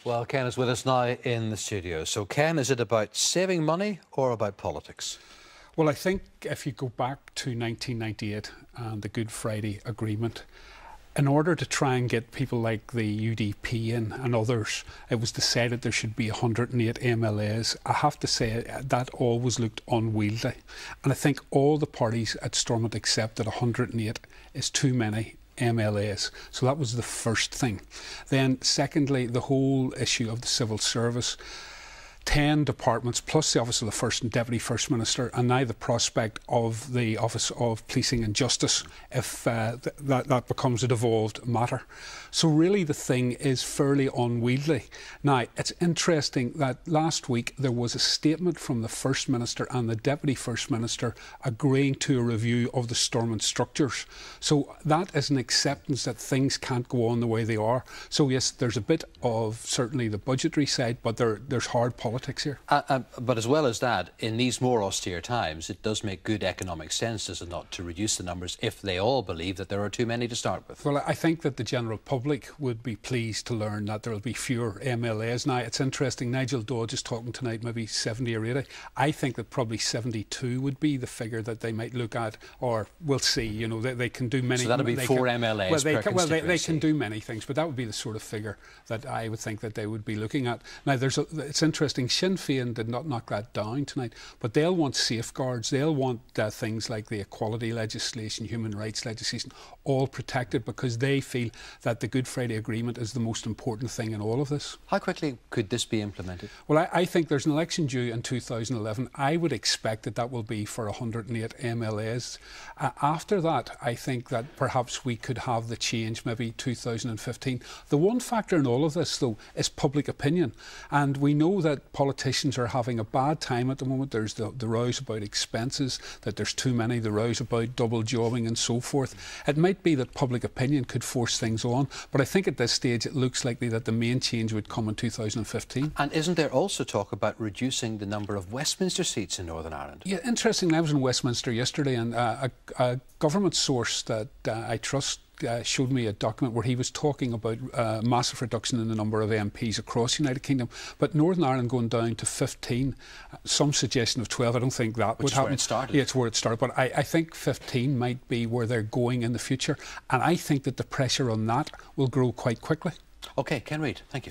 Well, Ken is with us now in the studio. So, Ken, is it about saving money or about politics? Well, I think if you go back to 1998 and the Good Friday Agreement, in order to try and get people like the UTV in and others, it was decided there should be 108 MLAs. I have to say that always looked unwieldy. And I think all the parties at Stormont accepted 108 is too many MLAs. So that was the first thing. Then secondly, the whole issue of the civil service. 10 departments plus the Office of the First and Deputy First Minister, and now the prospect of the Office of Policing and Justice if that becomes a devolved matter. So really the thing is fairly unwieldy. Now, it's interesting that last week there was a statement from the First Minister and the Deputy First Minister agreeing to a review of the Stormont structures. So that is an acceptance that things can't go on the way they are. So yes, there's a bit of certainly the budgetary side, but there's hard politics here. But as well as that, in these more austere times, it does make good economic sense, does it not, to reduce the numbers if they all believe that there are too many to start with? Well, I think that the general public would be pleased to learn that there will be fewer MLAs. Now, it's interesting, Nigel Dodds is talking tonight, maybe 70 or 80. I think that probably 72 would be the figure that they might look at, or we'll see. You know, they can do many... So that'll be 4 MLAs per constituency. They can do many things, but that would be the sort of figure that I would think that they would be looking at. Now, it's interesting, Sinn Féin did not knock that down tonight, but they'll want safeguards. They'll want things like the equality legislation, human rights legislation, all protected because they feel that the Good Friday Agreement is the most important thing in all of this. How quickly could this be implemented? Well, I think there's an election due in 2011. I would expect that that will be for 108 MLAs. After that, I think that perhaps we could have the change maybe 2015. The one factor in all of this, though, is public opinion. And we know that politicians are having a bad time at the moment. There's the rows about expenses, that there's too many, the rows about double jobbing and so forth. It might be that public opinion could force things on, but I think at this stage it looks likely that the main change would come in 2015. And isn't there also talk about reducing the number of Westminster seats in Northern Ireland? Yeah, interestingly, I was in Westminster yesterday and a government source that I trust showed me a document where he was talking about massive reduction in the number of MPs across the United Kingdom, but Northern Ireland going down to 15, some suggestion of 12. I don't think that would happen. Where it started. Yeah, it's where it started, but I think 15 might be where they're going in the future, and I think that the pressure on that will grow quite quickly. OK, Ken Reid, thank you.